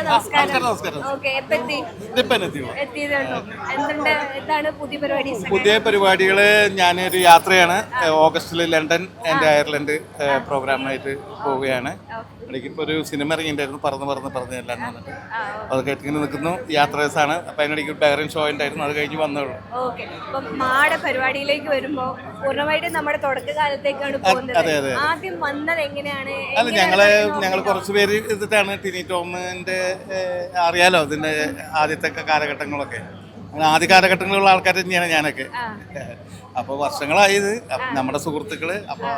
നമസ്കാരം. നമസ്കാരം. ഓക്കെ, എപ്പോ എത്തി? എത്തിയതുള്ളൂ. എന്തുണ്ട്, എന്താണ് പുതിയ പരിപാടി? പുതിയ പരിപാടികള് ഞാനൊരു യാത്രയാണ്. ഓഗസ്റ്റിൽ ലണ്ടൻ ആൻഡ് അയർലൻഡ് പ്രോഗ്രാമായിട്ട് പോവുകയാണ്. ഇടയ്ക്ക് ഇപ്പോൾ ഒരു സിനിമ ഇറങ്ങിയിട്ടുണ്ടായിരുന്നു, പറന്ന് എല്ലാം വന്നിട്ട് അതൊക്കെ ഇങ്ങനെ നിൽക്കുന്നു. യാത്രേഴ്സാണ്. അപ്പം അതിനിടയ്ക്ക് ബഹ്റൈൻ ഷോ ഉണ്ടായിരുന്നു, അത് കഴിഞ്ഞ് വന്നോളൂ. ഓക്കെ, അപ്പം മാടെ പരിപാടിയിലേക്ക് വരുമ്പോൾ പൂർണ്ണമായിട്ടും നമ്മുടെ തുടക്കകാലത്തേക്കാണ് പോകുന്നത്. ആദ്യം വന്നത് എങ്ങനെയാണ്? അല്ല, ഞങ്ങൾ കുറച്ച് പേര് ഇതിട്ടാണ് ടിനി ടോമിന്റെ അറിയാലോ, ഇതിന്റെ ആദ്യത്തെ കാലഘട്ടങ്ങളൊക്കെ. ആദ്യ കാലഘട്ടങ്ങളിലുള്ള ആൾക്കാർ തന്നെയാണ് ഞാനൊക്കെ. അപ്പോൾ വർഷങ്ങളായത് നമ്മുടെ സുഹൃത്തുക്കള്. അപ്പോൾ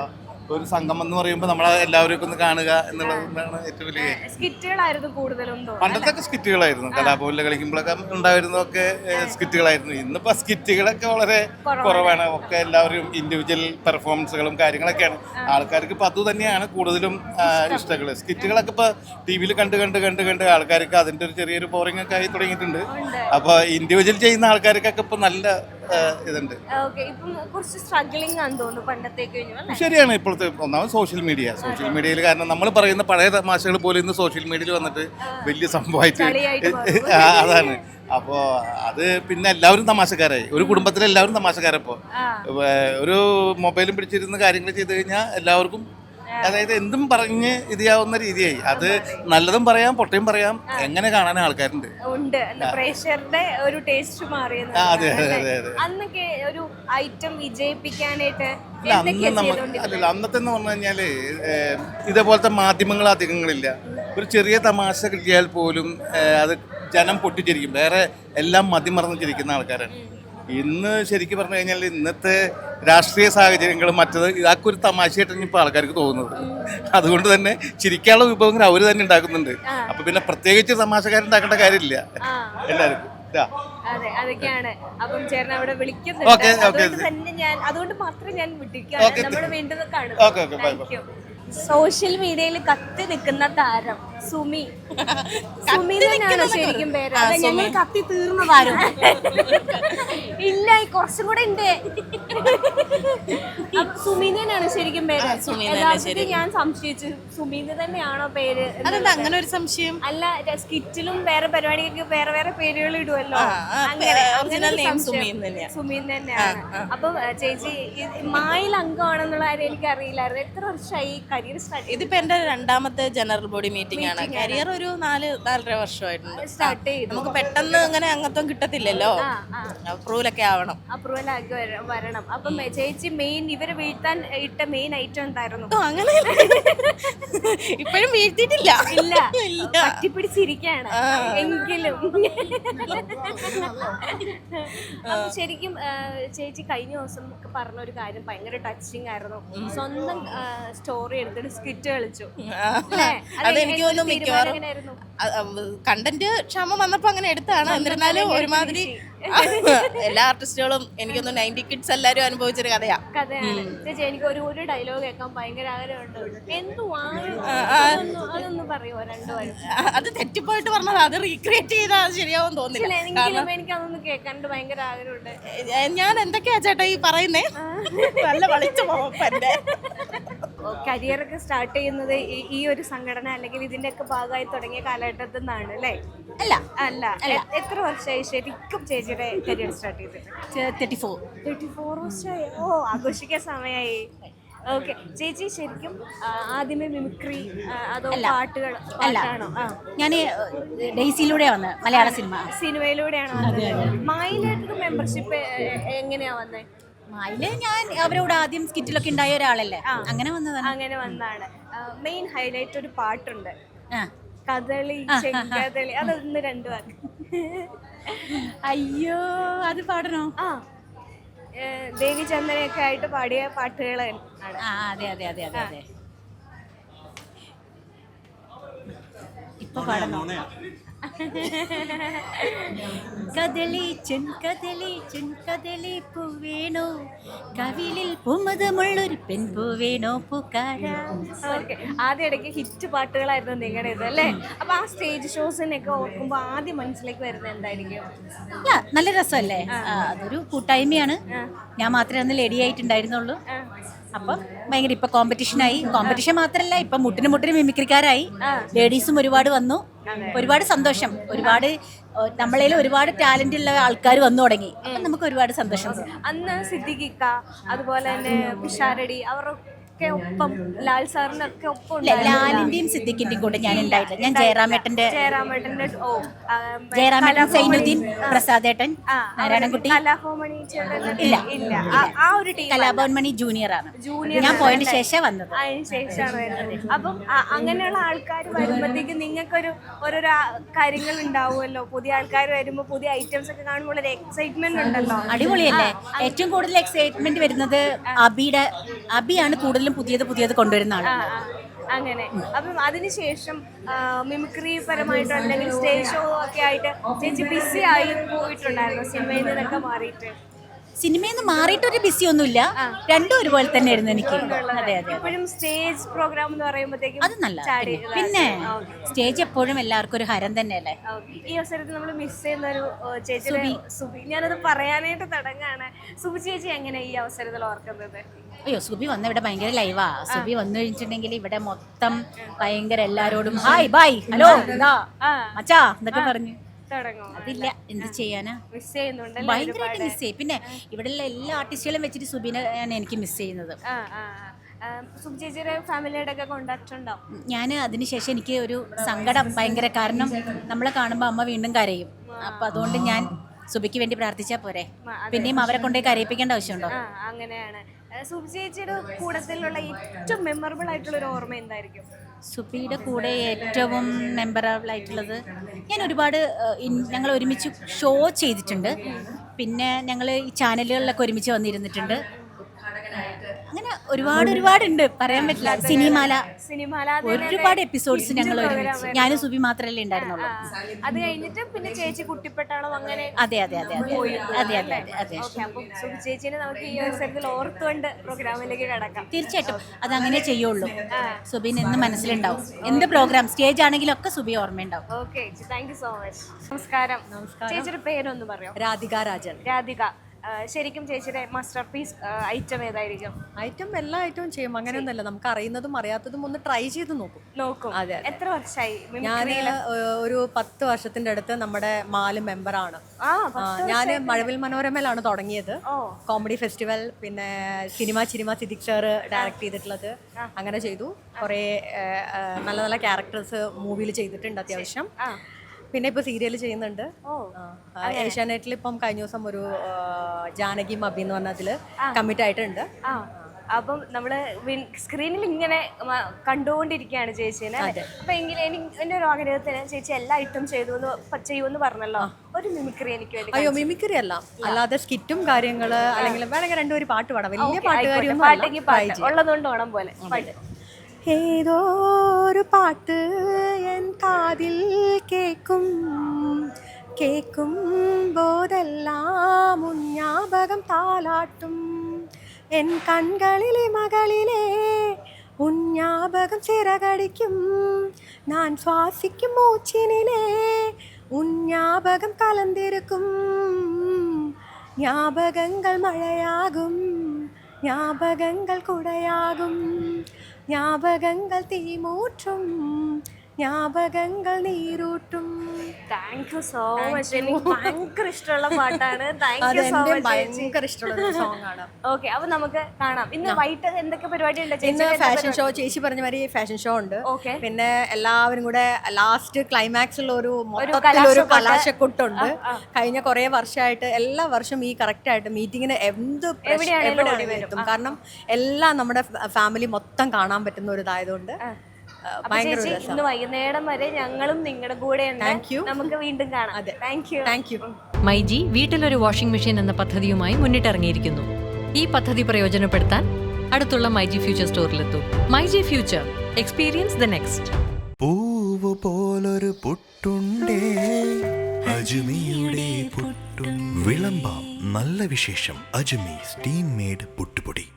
ഒരു സംഗമം എന്ന് പറയുമ്പോൾ നമ്മളെ എല്ലാവരും ഒന്ന് കാണുക എന്നുള്ളതാണ് ഏറ്റവും വലിയ. സ്കിറ്റുകളായിരുന്നു കൂടുതലും. പണ്ടത്തൊക്കെ സ്കിറ്റുകളായിരുന്നു, കലാഭവനിൽ കളിക്കുമ്പോഴൊക്കെ ഉണ്ടായിരുന്നതൊക്കെ സ്കിറ്റുകളായിരുന്നു. ഇന്നിപ്പോൾ സ്കിറ്റുകളൊക്കെ വളരെ കുറവാണ്. ഒക്കെ എല്ലാവരും ഇൻഡിവിജ്വൽ പെർഫോമൻസുകളും കാര്യങ്ങളൊക്കെയാണ്. ആൾക്കാർക്ക് ഇപ്പം അത് തന്നെയാണ് കൂടുതലും ഇഷ്ടങ്ങൾ. സ്കിറ്റുകളൊക്കെ ഇപ്പോൾ ടി വിയിൽ കണ്ട് ആൾക്കാർക്ക് അതിൻ്റെ ഒരു ചെറിയൊരു ബോറിംഗ് ഒക്കെ ആയി തുടങ്ങിയിട്ടുണ്ട്. അപ്പോൾ ഇൻഡിവിജ്വൽ ചെയ്യുന്ന ആൾക്കാർക്കൊക്കെ ഇപ്പോൾ നല്ല ഇതുണ്ട്. ശരിയാണ്. ഇപ്പോഴത്തെ ഒന്നാമത് സോഷ്യൽ മീഡിയയിൽ കാരണം നമ്മൾ പറയുന്ന പഴയ തമാശകൾ പോലും ഇന്ന് സോഷ്യൽ മീഡിയയിൽ വന്നിട്ട് വലിയ സംഭവമായിട്ട് അതാണ്. അപ്പോൾ അത് പിന്നെ എല്ലാവരും തമാശക്കാരായി. ഒരു കുടുംബത്തിലെ എല്ലാവരും തമാശക്കാരപ്പോൾ ഒരു മൊബൈലും പിടിച്ചിരുന്ന കാര്യങ്ങൾ ചെയ്ത് കഴിഞ്ഞാൽ എല്ലാവർക്കും അതായത് എന്തും പറഞ്ഞ് ഇതിയാവുന്ന രീതിയായി. അത് നല്ലതും പറയാം, പൊട്ടയും പറയാം, എങ്ങനെ കാണാൻ ആൾക്കാരുണ്ട്. പ്രേക്ഷകരുടെ ഒരു ടേസ്റ്റ് മാറിയത്. അന്നൊക്കെ ഒരു ഐറ്റം വിജയിപ്പിക്കാനായിട്ട് അന്നത്തെ എന്ന് പറഞ്ഞു കഴിഞ്ഞാല് ഇതേപോലത്തെ മാധ്യമങ്ങൾ അധികങ്ങളില്ല. ഒരു ചെറിയ തമാശ കിട്ടിയാൽ പോലും അത് ജനം പൊട്ടിച്ചിരിക്കും. വേറെ എല്ലാം മതിമറന്നിരിക്കുന്ന ആൾക്കാരാണ്. ഇന്ന് ശരിക്കും പറഞ്ഞു കഴിഞ്ഞാൽ ഇന്നത്തെ രാഷ്ട്രീയ സാഹചര്യങ്ങളും മറ്റത് ഇതൊക്കെ ഒരു തമാശയായിട്ടാണ് ഇപ്പോൾ ആൾക്കാർക്ക് തോന്നുന്നത്. അതുകൊണ്ട് തന്നെ ചിരിക്കാനുള്ള വിഭവങ്ങൾ അവർ തന്നെ ഉണ്ടാക്കുന്നുണ്ട്. അപ്പൊ പിന്നെ പ്രത്യേകിച്ച് തമാശക്കാരുണ്ടാക്കേണ്ട കാര്യമില്ല എല്ലാവർക്കും. അതൊക്കെയാണ്. അപ്പം ചേട്ടൻ അവിടെ വിളിക്കുന്നുണ്ട്, അതുകൊണ്ട് മാത്രം ഞാൻ വിട്ടിരിക്കുകയാണ്. നമ്മൾ വീണ്ടും കാണും. സോഷ്യൽ മീഡിയയിൽ കത്തി നിൽക്കുന്ന താരം സുമി. സുമി തന്നെയാണോ ശരിക്കും പേര്? ഞങ്ങൾ കത്തി തീർന്ന താരം ഇല്ല, കുറച്ചും കൂടെ ഉണ്ട്. സുമി തന്നെയാണ് ശരിക്കും പേര്? ഞാൻ സംശയിച്ചു, സുമീന് തന്നെയാണോ പേര്? അങ്ങനെ ഒരു സംശയം അല്ല, സ്കിറ്റിലും വേറെ പരിപാടികൾക്ക് വേറെ വേറെ പേരുകൾ ഇടുമല്ലോ, സുമീൻ തന്നെയാണ്. അപ്പം ചേച്ചി മായിൽ അംഗമാണെന്നുള്ള കാര്യം എനിക്ക് അറിയില്ലായിരുന്നു. എത്ര വർഷമായി കരിയർ സ്റ്റാർട്ട്? ഇതിപ്പോ എന്റെ രണ്ടാമത്തെ ജനറൽ ബോഡി മീറ്റിംഗ് ആണ്. കരിയർ ഒരു 4-4.5 വർഷമായിട്ടുണ്ട് സ്റ്റാർട്ട് ചെയ്തു. നമുക്ക് പെട്ടെന്ന് അങ്ങനെ അംഗത്വം കിട്ടത്തില്ലല്ലോ, അപ്രൂവലൊക്കെ ആവണം. അപ്രൂവൽ ആക്കി വരണം. അപ്പം ചേച്ചി മെയിൻ ഇവരെ വീഴ്ത്താൻ ഇട്ട മെയിൻ ഐറ്റം എന്തായിരുന്നു? അങ്ങനെ ഇപ്പോഴും വീഴ്ത്തിയിട്ടില്ല. ഇല്ല, പറ്റിപ്പിടിച്ചിരിക്കാണ് എങ്കിലും. ശരിക്കും ചേച്ചി കഴിഞ്ഞ ദിവസം പറഞ്ഞ ഒരു കാര്യം ഭയങ്കര ടച്ചിങ് ആയിരുന്നു. സ്വന്തം സ്റ്റോറി എടുത്തിട്ട് സ്കിറ്റ് കളിച്ചു. അതെനിക്ക് തോന്നുന്നു മിക്കവാറും കണ്ടന്റ് ക്ഷമ വന്നപ്പോ അങ്ങനെ എടുത്താണ്. എന്നിരുന്നാലും ഒരുമാതിരി എല്ലാ ആർട്ടിസ്റ്റുകളും എനിക്കൊന്ന് 90 കിഡ്സ് എല്ലാരും അനുഭവിച്ചൊരു കഥയാണ്. ചേച്ചി എനിക്ക് ഒരു ഡയലോഗ് കേൾക്കാൻ ഭയങ്കര ആഗ്രഹമുണ്ട്. അതൊന്ന് പറയുമോ? രണ്ടുപേരും അത് തെറ്റിപ്പോയിട്ട് പറഞ്ഞത്, അത് റീക്രിയേറ്റ് ചെയ്താൽ അത് ശരിയാവും തോന്നില്ല. എനിക്ക് അതൊന്ന് കേൾക്കാണ്ട് ഭയങ്കര ആഗ്രഹമുണ്ട്. ഞാൻ എന്തൊക്കെയാ ചേട്ടാ ഈ പറയുന്നേ? നല്ല വളിച്ചു പോകപ്പന്റെ കരിയറൊക്കെ സ്റ്റാർട്ട് ചെയ്യുന്നത് ഈ ഒരു സംഘടന അല്ലെങ്കിൽ ഇതിന്റെയൊക്കെ ഭാഗമായി തുടങ്ങിയ കാലഘട്ടത്തിൽ നിന്നാണ് അല്ലേ? അല്ല എത്ര വർഷമായി ശരിക്കും ചേച്ചിയുടെ കരിയർ സ്റ്റാർട്ട് ചെയ്തത്? 34 വർഷമായി. ഓ, ആഘോഷിക്കാൻ സമയമായി. ഓക്കെ, ചേച്ചി ശരിക്കും ആദ്യമേ മിമിക്രി അതോ പാട്ടാണോ? ഞാൻ ഡെയ്സിയിലൂടെ വന്നത്, മലയാള സിനിമയിലൂടെയാണോ വന്നത്? മായിലേക്ക് മെമ്പർഷിപ്പ് എങ്ങനെയാ വന്നത്? മായില് ഞാൻ അവരോട് ആദ്യം സ്കിറ്റിലൊക്കെ ഉണ്ടായ ഒരാളല്ലേ, അങ്ങനെ വന്നതാണ്. മെയിൻ ഹൈലൈറ്റ് ഒരു പാട്ടുണ്ട്, കഥളി ചെങ്കഥളി. അതൊന്ന് 2 വാക്ക്. അയ്യോ, അത് പാടണോ? ദേവി ചന്ദനയൊക്കെ ആയിട്ട് പാടിയ പാട്ടുകൾ. അതെ ഇപ്പൊ പാടണോ? കദളി ചെങ്കദളി പൂവേണോ, കവിളിൽ പൂമതമുള്ളൊരു പെൺപൂവേണോ പൂക്കാര. ആദ്യം ഇടയ്ക്ക് ഹിറ്റ് പാട്ടുകളായിരുന്നു നിങ്ങളുടെ ഇത് അല്ലേ? അപ്പൊ ആ സ്റ്റേജ് ഷോസിനൊക്കെ ഓർക്കുമ്പോ ആദ്യം മനസ്സിലേക്ക് വരുന്നത് എന്തായിരിക്കും? നല്ല രസമല്ലേ? അതൊരു കൂട്ടായ്മയാണ്. ഞാൻ മാത്രമേ അന്ന് ലേഡി ആയിട്ടുണ്ടായിരുന്നുള്ളൂ. അപ്പം ഭയങ്കര ഇപ്പൊ കോമ്പറ്റീഷൻ മാത്രമല്ല ഇപ്പൊ മുട്ടിന് മിമിക്രിക്കാരായി ലേഡീസും ഒരുപാട് വന്നു. ഒരുപാട് സന്തോഷം. ഒരുപാട് നമ്മളേലും ഒരുപാട് ടാലന്റ് ഉള്ള ആൾക്കാർ വന്നു തുടങ്ങി. അപ്പം നമുക്ക് ഒരുപാട് സന്തോഷം. അന്ന് സിദ്ദിഖിക്ക അതുപോലെ തന്നെ പിഷാരടി അവരൊക്കെ ഒപ്പം ലാൽ സാറിനൊക്കെ ഒപ്പം ലാലിന്റെയും സിദ്ദിഖിന്റെയും കൂടെ ഞാൻ ഉണ്ടായിട്ടില്ല. ഞാൻ ജയറാമേട്ടന്റെ സൈനുദ്ദീൻ, പ്രസാദേട്ടൻ, നാരായണൻകുട്ടി, കലാഭവമണി ഇല്ല ഇല്ല ആ ഒരു ടീം കലാഭവൻ മണി ജൂനിയർ ആണ്. ഞാൻ പോയതിന് ശേഷം വന്നത്. അതിന് ശേഷമാണ് വരുന്നത്. അപ്പം അങ്ങനെയുള്ള ആൾക്കാർ വരുമ്പോഴത്തേക്ക് നിങ്ങൾക്കൊരു ഓരോരോ കാര്യങ്ങൾ ഉണ്ടാവുമല്ലോ. പുതിയ ആൾക്കാർ വരുമ്പോൾ പുതിയ ഐറ്റംസ് ഒക്കെ കാണുമ്പോൾ ഒരു എക്സൈറ്റ്മെന്റ് ഉണ്ടല്ലോ. അടിപൊളിയല്ലേ? ഏറ്റവും കൂടുതൽ എക്സൈറ്റ്മെന്റ് വരുന്നത് അബിയാണ് കൂടുതലും പുതിയത് കൊണ്ടുവരുന്ന ആള്. അങ്ങനെ അപ്പം അതിനുശേഷം മിമിക്രി പരമായിട്ടോ അല്ലെങ്കിൽ സ്റ്റേജ് ഷോ ഒക്കെ ആയിട്ട് ചേച്ചി ബിസി ആയി പോയിട്ടുണ്ടായിരുന്നു സിനിമയിൽ നിന്നൊക്കെ മാറിയിട്ട്? സിനിമയിൽ നിന്ന് മാറിയിട്ടൊരു ബിസി ഒന്നുമില്ല, രണ്ടും ഒരുപോലെ തന്നെ ആയിരുന്നു എനിക്ക്. അതെ അതെ. ഇപ്പോഴും സ്റ്റേജ് പ്രോഗ്രാം എന്ന് പറയുമ്പോഴത്തേക്കും അത് നല്ല പിന്നെ സ്റ്റേജ് എപ്പോഴും എല്ലാവർക്കും ഒരു ഹരം തന്നെയല്ലേ. ഈ അവസരത്തിൽ നമ്മൾ മിസ് ചെയ്യുന്ന ഒരു ചേച്ചി സുബി, ഞാനത് പറയാനായിട്ട് തുടങ്ങാണ്. സുബി ചേച്ചി എങ്ങനെ ഈ അവസരത്തിൽ ഓർക്കുന്നത്? അയ്യോ, സുബി വന്ന ഇവിടെ ഭയങ്കര ലൈവാ. സുബി വന്നു കഴിഞ്ഞിട്ടുണ്ടെങ്കിൽ ഇവിടെ മൊത്തം ഭയങ്കര എല്ലാരോടും ഹായ് ബൈ ഹലോ മച്ചാ എന്നൊക്കെ പറഞ്ഞു അതില്ല. എന്ത് ചെയ്യാനാ, ഭയങ്കരമായിട്ട് മിസ് ചെയ്യും. പിന്നെ ഇവിടെയുള്ള എല്ലാ ആർട്ടിസ്റ്റുകളും വെച്ചിട്ട് സുബിനെയാണ് എനിക്ക് മിസ് ചെയ്യുന്നത്. ഞാൻ അതിനുശേഷം എനിക്ക് ഒരു സങ്കടം ഭയങ്കര, കാരണം നമ്മളെ കാണുമ്പോൾ അമ്മ വീണ്ടും കരയും. അപ്പൊ അതുകൊണ്ട് ഞാൻ സുബിക്ക് വേണ്ടി പ്രാർത്ഥിച്ചാൽ പോരെ, പിന്നെയും അവരെ കൊണ്ടേ കരയിപ്പിക്കേണ്ട ആവശ്യമുണ്ടോ? അങ്ങനെയാണ്. സുബി ചേച്ചിയുടെ കൂട്ടത്തിലുള്ള ഏറ്റവും മെമ്മറബിൾ ആയിട്ടുള്ള ഒരു ഓർമ്മ എന്തായിരിക്കും? സുബിയുടെ കൂടെ ഏറ്റവും മെമ്മറബിൾ ആയിട്ടുള്ളത്, ഞാൻ ഒരുപാട് ഞങ്ങൾ ഒരുമിച്ച് ഷോ ചെയ്തിട്ടുണ്ട്. പിന്നെ ഞങ്ങൾ ഈ ചാനലുകളിലൊക്കെ ഒരുമിച്ച് വന്നിരുന്നിട്ടുണ്ട്. അങ്ങനെ ഒരുപാടുണ്ട്, പറയാൻ പറ്റില്ല. സിനിമാല ഒരുപാട് എപ്പിസോഡ്സ് ഞങ്ങൾ ഒരുമിച്ച്, ഞാനും സുബി മാത്രമല്ലേ ഉണ്ടായിരുന്നുള്ളൂ. അത് കഴിഞ്ഞിട്ട് പിന്നെ ചേച്ചി കുട്ടിപ്പട്ടാളം അങ്ങനെ. അതെ. സുബി ചേച്ചിനെ നമുക്ക് ഈ അവസരത്തിൽ ഓർത്തുകൊണ്ട് പ്രോഗ്രാമിലേക്ക് കടക്കാം. തീർച്ചയായിട്ടും അതങ്ങനെ ചെയ്യുള്ളൂ. സുബിന് എന്ന് മനസ്സിലുണ്ടാവും. എന്ത് പ്രോഗ്രാം സ്റ്റേജ് ആണെങ്കിലും ഒക്കെ സുബി ഓർമ്മയുണ്ടാവും. Okay, thank you so much. നമസ്കാരം. ചേച്ചിയുടെ പേരൊന്ന് പറയോ? രാധിക രാജൻ. രാധിക, ശരിക്കും ചേച്ചിയുടെ മാസ്റ്റർ പീസ് ഐറ്റം ഏതായിരിക്കും? ഐറ്റം എല്ലാ ഐറ്റവും ചെയ്യും, അങ്ങനെയൊന്നുമല്ല. നമുക്ക് അറിയുന്നതും അറിയാത്തതും ഒന്ന് ട്രൈ ചെയ്ത് നോക്കും. അതെ. എത്ര വർഷമായി? ഞാൻ ഒരു 10 വർഷത്തിന്റെ അടുത്ത് നമ്മുടെ മാല് മെമ്പറാണ്. ഞാൻ മഴവിൽ മനോരമയിലാണ് തുടങ്ങിയത്. കോമഡി ഫെസ്റ്റിവൽ, പിന്നെ സിനിമ സിദ്ദിഖ് സാർ ഡയറക്ട് ചെയ്തിട്ടുള്ളത്, അങ്ങനെ ചെയ്തു. കുറേ നല്ല നല്ല ക്യാരക്ടേഴ്സ് മൂവിയിൽ ചെയ്തിട്ടുണ്ട് അത്യാവശ്യം. പിന്നെ ഇപ്പൊ സീരിയൽ ചെയ്യുന്നുണ്ട്. ഏഷ്യാനെറ്റിൽ ഇപ്പം കഴിഞ്ഞ ദിവസം ഒരു ജാനകി മബി എന്ന് പറഞ്ഞതില് കമ്മിറ്റ് ആയിട്ടുണ്ട്. അപ്പം നമ്മള് സ്ക്രീനിൽ ഇങ്ങനെ കണ്ടുകൊണ്ടിരിക്കുകയാണ് ചേച്ചീനെ. അപ്പൊ എങ്കിലും എന്റെ ഒരു ആഗ്രഹത്തിന് ചേച്ചി എല്ലാ ഐറ്റം ചെയ്യുമെന്ന് പറഞ്ഞല്ലോ, ഒരു മിമിക്രി എനിക്ക് വേണ്ടി. അയ്യോ, മിമിക്രി അല്ല, അല്ലാതെ സ്കിറ്റും കാര്യങ്ങള്, അല്ലെങ്കിൽ വേണമെങ്കിൽ രണ്ടുപേരും പാട്ട് പാടാം. വലിയ പാട്ടുകാരിയൊന്നും ഉള്ളതുകൊണ്ട് ഓണം പോലെ പാട്ട്. ഏതോ ഒരു പാട്ട് എൻ കാതിൽ കേക്കും ബോധെല്ലാം ഉഞ്ഞാപകം താലാട്ടും, എൻ കൺകളിലെ മകളിലെ ഉഞ്ഞാപകം ചിറകടിക്കും, ഞാൻ ശ്വാസിക്കും മൂച്ചിനിലെ ഉഞ്ഞാപകം കലന്തിരുക്കും, ஞாபகங்கள் மழையாகும், ஞாபகங்கள் குடையாகும், ஞாபகங்கள் தீமூற்றும், ஞாபகങ്ങൾ നീരൂട്ടും. Thank you so much. എനിക്ക് ഭയങ്കര ഇഷ്ടമുള്ള പാട്ടാണ്. Thank you so much. ഭയങ്കര ഇഷ്ടമുള്ള സോങ് ആണ്. ഓക്കെ, അപ്പൊ നമുക്ക് കാണാം. ഇന്ന് വൈകിട്ട് എന്തൊക്കെ പരിപാടി ഉണ്ട്? ഇന്ന് ഫാഷൻ ഷോ, ചേച്ചി പറഞ്ഞ മാതിരി ഫാഷൻ ഷോ ഉണ്ട്. പിന്നെ എല്ലാവരും കൂടെ ലാസ്റ്റ് ക്ലൈമാക്സ് ഉള്ള ഒരു മൊത്തത്തിലൊരു കലാശക്കൊട്ടുണ്ട്. കഴിഞ്ഞ കുറെ വർഷമായിട്ട് എല്ലാ വർഷവും ഈ കറക്റ്റ് ആയിട്ട് മീറ്റിങ്ങിന് എവിടെയാണ് എത്തും. കാരണം എല്ലാം നമ്മുടെ ഫാമിലി മൊത്തം കാണാൻ പറ്റുന്ന ഒരു ഇതായതുകൊണ്ട് ഇന്ന് വൈകുന്നേരം വരെ ഞങ്ങളും നിങ്ങളുടെ കൂടെ നമുക്ക് വീണ്ടും കാണാം. Thank you. മൈജി വീട്ടിലൊരു വാഷിംഗ് മെഷീൻ എന്ന പദ്ധതിയുമായി മുന്നിട്ടിറങ്ങിയിരിക്കുന്നു. ഈ പദ്ധതി പ്രയോജനപ്പെടുത്താൻ അടുത്തുള്ള മൈജി ഫ്യൂച്ചർ സ്റ്റോറിലെത്തൂ. MyG future, experience the next. പൂവ് പോലൊരു പുട്ടുണ്ടേ അജ്മിയുടെ പുട്ടും. വിളമ്പാം നല്ല വിശേഷം. അജ്മി സ്റ്റീം മെയ്ഡ് പുട്ടുപൊടി.